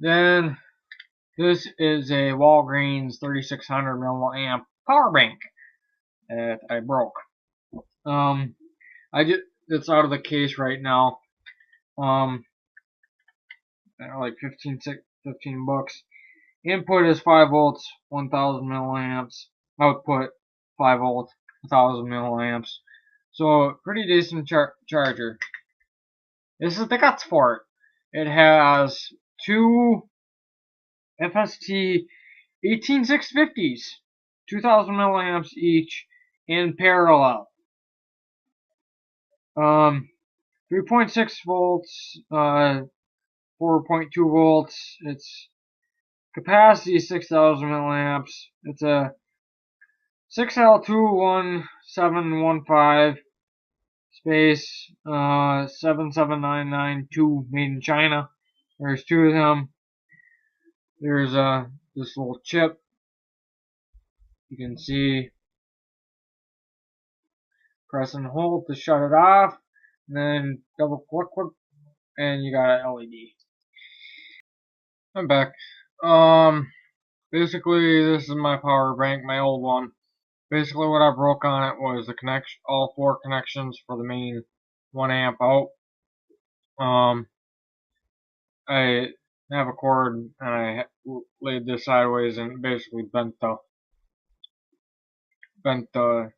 Then this is a Walgreens 3600 milliamp power bank that I broke. It's out of the case right now. Like 15 bucks. Input is 5 volts, 1000 milliamps. Output 5 volts, 1000 milliamps. So pretty decent charger. This is the guts for it. It has two FST 18650s, 2000 milliamps each in parallel. 3.6 volts, 4.2 volts. Its capacity is 6000 milliamps. It's a 6L21715 space 77992 made in China. There's two of them. There's this little chip. You can see, press and hold to shut it off, and then double click, and you got an LED. I'm back. Basically this is my power bank, my old one. Basically what I broke on it was the connection, all 4 connections for the main 1 amp out. I have a cord and I laid this sideways and basically bent the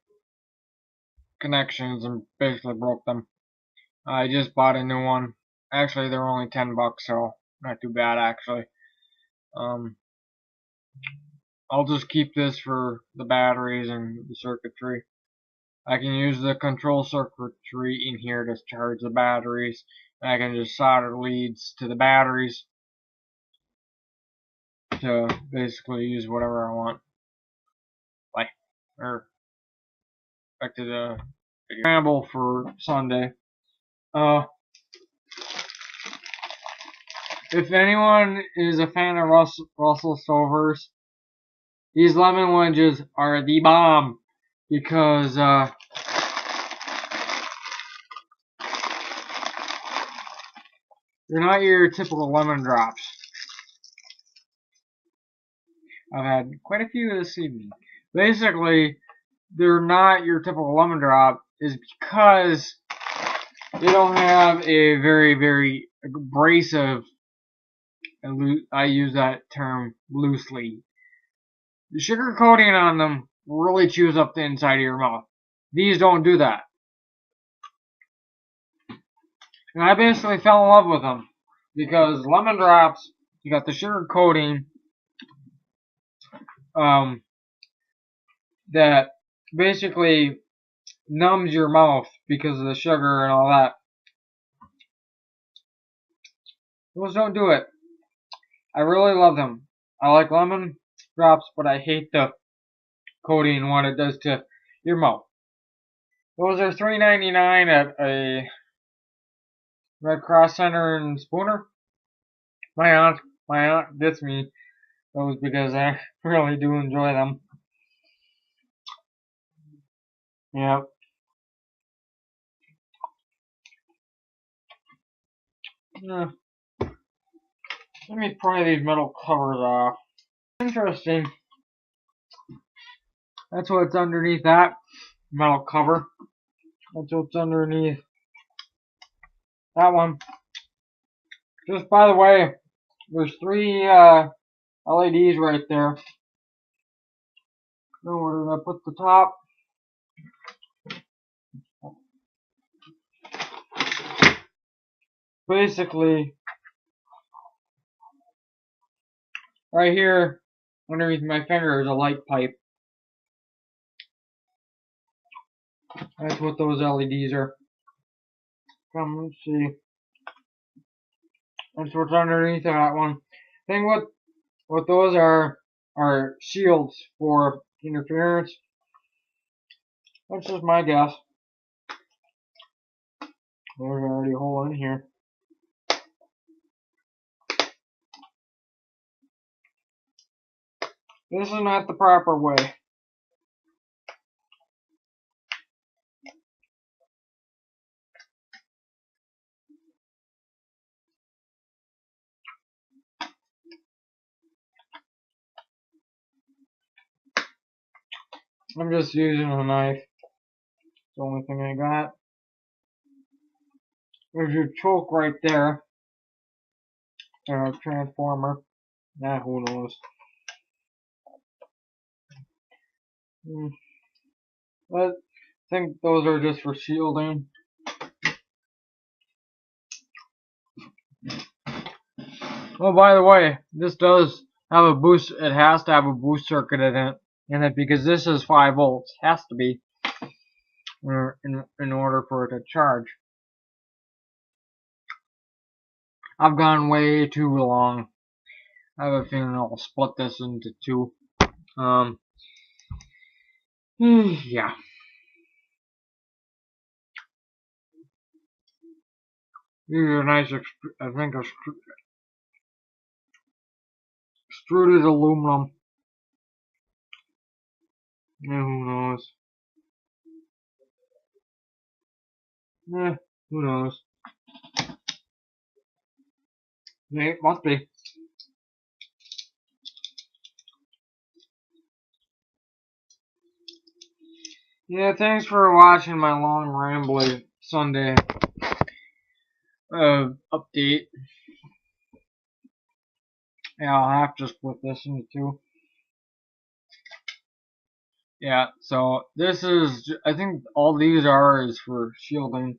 connections and basically broke them. I just bought a new one. Actually, they were only 10 bucks, so not too bad actually. I'll just keep this for the batteries and the circuitry. I can use the control circuitry in here to charge the batteries. And I can just solder leads to the batteries to basically use whatever I want. Like, or back to the ramble for Sunday. If anyone is a fan of Russell Stover's, these lemon wedges are the bomb because they're not your typical lemon drops. I've had quite a few this evening. Basically, they're not your typical lemon drop is because they don't have a very, very abrasive, I use that term loosely. The sugar coating on them really chews up the inside of your mouth. These don't do that. And I basically fell in love with them because lemon drops, you got the sugar coating that basically numbs your mouth because of the sugar and all that. Those don't do it. I really love them. I like lemon drops, but I hate the coating and what it does to your mouth. Those are $3.99 at a Red Cross Center in Spooner. My aunt gets me those because I really do enjoy them. Yep. Yeah. Let me pry these metal covers off. Interesting. That's what's underneath that metal cover. That's what's underneath that one. Just by the way, there's 3 LEDs right there. Now where did I put the top? Basically, right here underneath my finger is a light pipe. That's what those LEDs are. Let's see. That's what's underneath that one. I think what those are shields for interference. That's just my guess. There's already a hole in here. This is not the proper way. I'm just using a knife. It's the only thing I got. There's your choke right there. Transformer. Nah, who knows? But I think those are just for shielding. Oh, by the way, this does have a boost. It has to have a boost circuit in it because this is 5 volts. Has to be in order for it to charge. I've gone way too long. I have a feeling I'll split this into 2. Yeah. These are nice, I think, extruded aluminum. Yeah, who knows? Who knows? Yeah, it must be. Yeah, thanks for watching my long rambly Sunday update. Yeah, I'll have to split this into 2. Yeah, so this is, I think all these are is for shielding.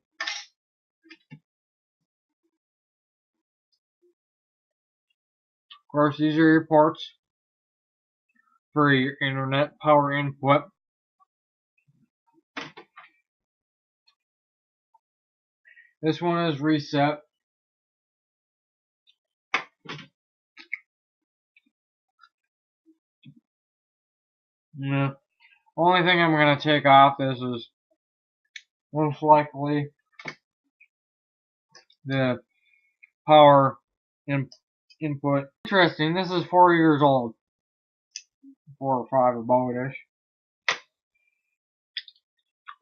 Of course, these are your ports for your internet power input. This one is reset. Yeah. Only thing I'm going to take off this is most likely the power input. Interesting, this is 4 years old. 4 or 5 about-ish.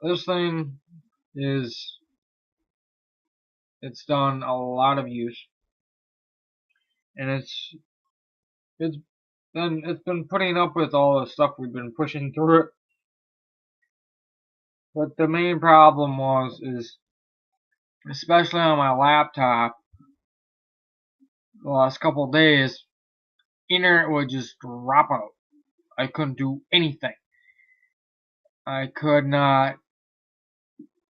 This thing is, it's done a lot of use. And it's been putting up with all the stuff we've been pushing through it. But the main problem is especially on my laptop, the last couple of days, internet would just drop out. I couldn't do anything. I could not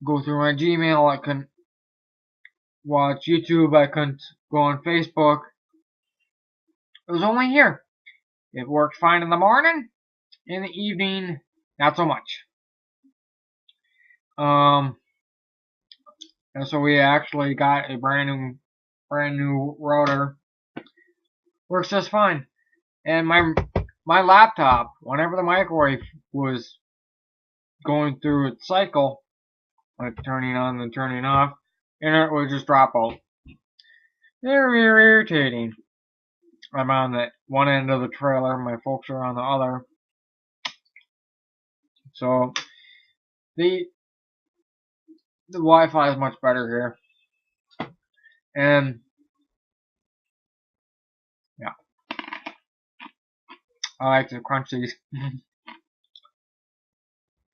go through my Gmail. I couldn't watch YouTube. I couldn't go on Facebook. It was only here. It worked fine in the morning. In the evening, not so much. And so we actually got a brand new router. Works just fine. And my laptop, whenever the microwave was going through its cycle, like turning on and turning off, internet would just drop out. Very irritating. I'm on the one end of the trailer, my folks are on the other. So the Wi-Fi is much better here. And yeah, I like to crunch these.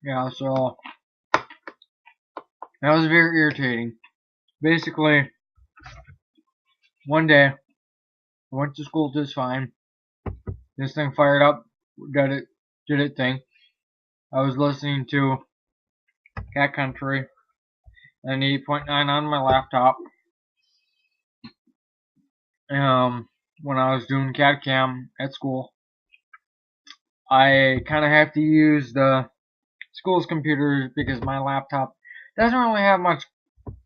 Yeah, so that was very irritating. Basically, one day I went to school just fine. This thing fired up, did its thing. I was listening to Cat Country and 8.9 on my laptop. When I was doing CAD Cam at school, I kind of have to use the school's computers because my laptop doesn't really have much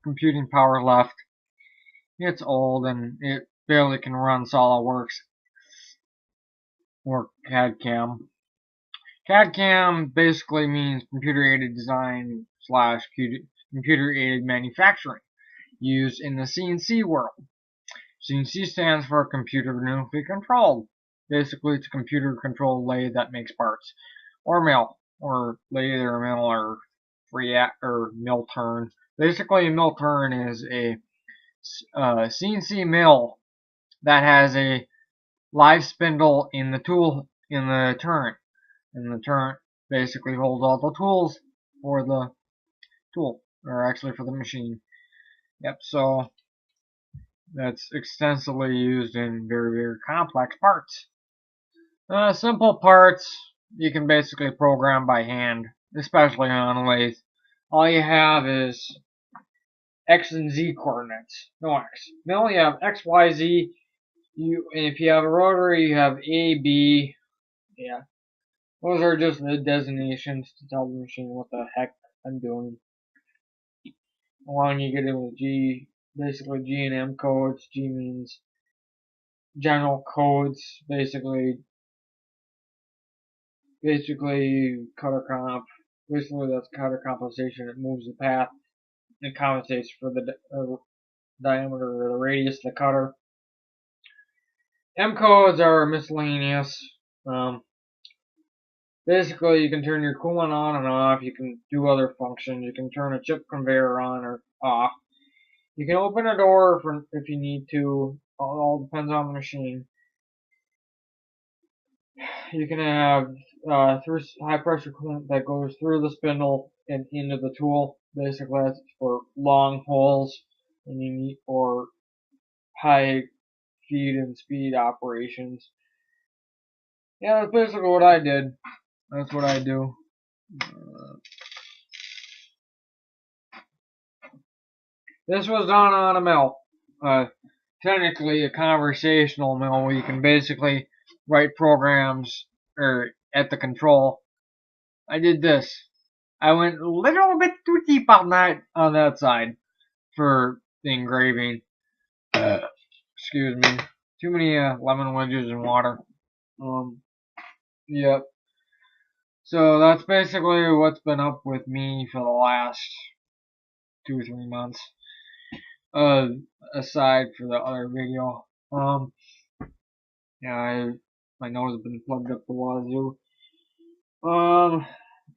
computing power left. It's old and it barely can run SolidWorks or CAD Cam. CAD Cam basically means computer aided design slash computer aided manufacturing used in the CNC world. CNC stands for computer-nuclear controlled. Basically, it's a computer-controlled lathe that makes parts, or mill, or lathe or mill, or or mill turn. Basically, a mill turn is a CNC mill that has a live spindle in the turn. basically holds all the tools for the tool, or actually for the machine. Yep, so that's extensively used in very, very complex parts. Simple parts you can basically program by hand, especially on a lathe. All you have is X and Z coordinates. No X. No, you have X, Y, Z. If you have a rotary, you have A, B. Yeah. Those are just the designations to tell the machine what the heck I'm doing. Along you get in with G, basically G and M codes. G means general codes, basically cutter comp. Basically that's cutter compensation. It moves the path and compensates for the diameter or the radius of the cutter. M codes are miscellaneous. Basically, you can turn your coolant on and off. You can do other functions. You can turn a chip conveyor on or off. You can open a door if you need to. All depends on the machine. You can have through high pressure coolant that goes through the spindle and into the tool. Basically, that's for long holes when you need or high feed and speed operations. Yeah, that's basically what I did. That's what I do. This was done on a mill. Technically a conversational mill where you can basically write programs or at the control. I did this. I went a little bit too deep on that side for the engraving. Excuse me. Too many lemon wedges and water. Yep. So that's basically what's been up with me for the last 2 or 3 months. Aside for the other video. Yeah, my nose has been plugged up the wazoo.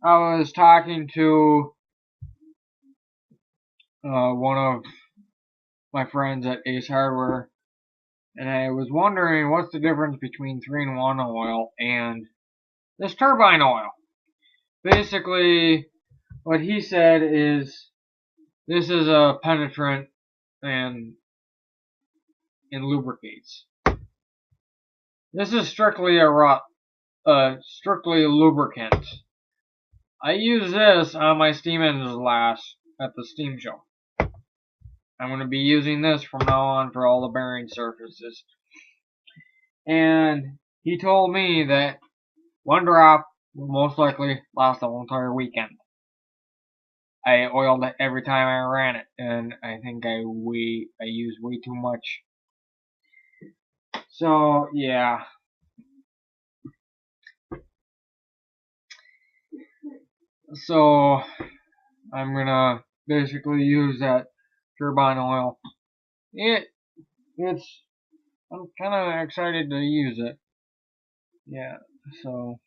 I was talking to one of my friends at Ace Hardware, and I was wondering what's the difference between 3-in-1 oil and this turbine oil. Basically, what he said is this is a penetrant and lubricates. This is strictly strictly a lubricant. I use this on my steam engines last at the steam show. I'm going to be using this from now on for all the bearing surfaces. And he told me that one drop will most likely last the whole entire weekend. I oiled it every time I ran it, and I think I used way too much. So yeah. So I'm gonna basically use that turbine oil. I'm kind of excited to use it. Yeah. So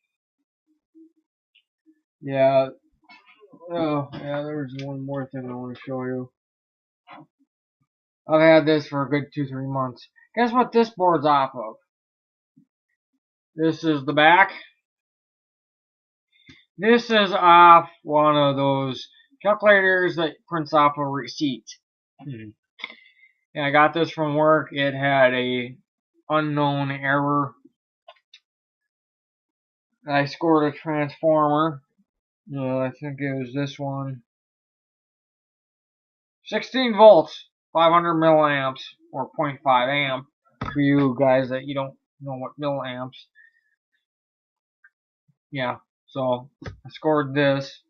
yeah. Oh yeah. There's one more thing I want to show you. I've had this for a good 2-3 months. Guess what this board's off of? This is the back. This is off one of those calculators that prints off a receipt. And I got this from work. It had a unknown error. I scored a transformer. I think it was this one. 16 volts, 500 milliamps, or 0.5 amp. For you guys that you don't know what milliamps. Yeah, so I scored this.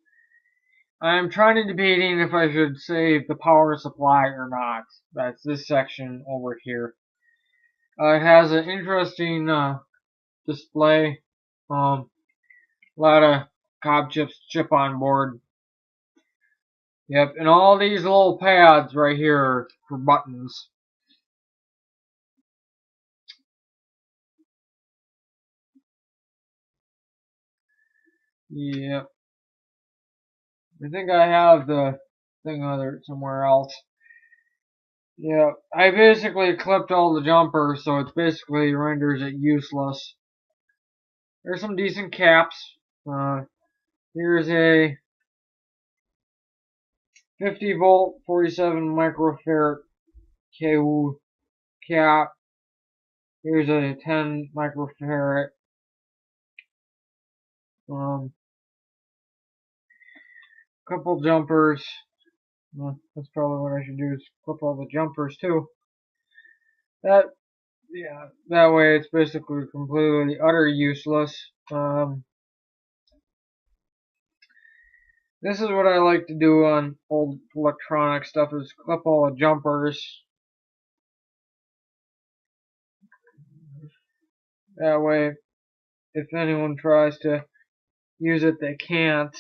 I'm trying to debating if I should save the power supply or not. That's this section over here. It has an interesting display. A lot of cob chips chip on board. Yep, and all these little pads right here are for buttons. Yep. I think I have the thing other somewhere else. Yeah, I basically clipped all the jumpers, so it basically renders it useless. There's some decent caps. Here's a 50 volt 47 microfarad KU cap. Here's a 10 microfarad. Couple jumpers. Well, that's probably what I should do is clip all the jumpers too. That way it's basically completely utter useless. This is what I like to do on old electronic stuff is clip all the jumpers. That way, if anyone tries to use it, they can't.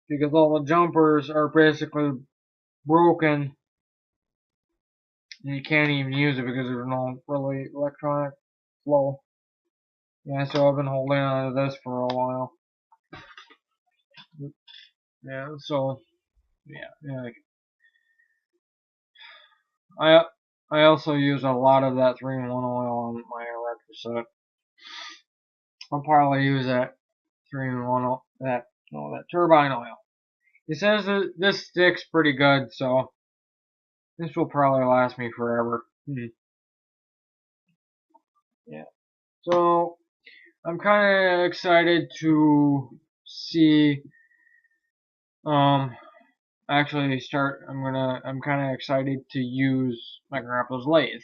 Because all the jumpers are basically broken. And you can't even use it because there's no really electronic flow. Yeah, so I've been holding on to this for a while. Yeah, so yeah. I also use a lot of that 3-in-1 oil on my electric set. I'll probably use that 3-in-1 that turbine oil. It says that this sticks pretty good, so this will probably last me forever. Yeah. So I'm kind of excited to see actually start. I'm kind of excited to use my grandpa's lathe.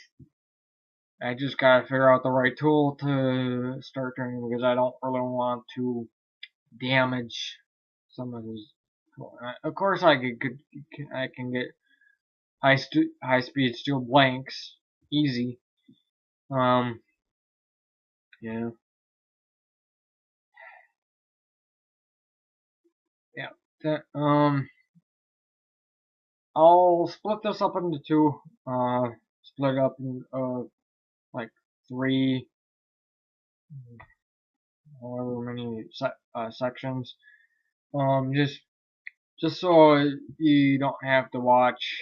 I just gotta figure out the right tool to start turning because I don't really want to damage some of his. Of course, I can get high speed steel blanks easy. Yeah. Yeah. I'll split this up into two. Split it up in like three, however many sections. Just so you don't have to watch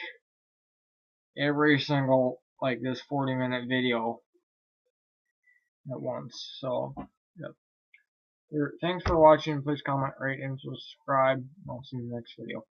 every single like this 40-minute video at once. So, yep. Thanks for watching. Please comment, rate, and subscribe. I'll see you in the next video.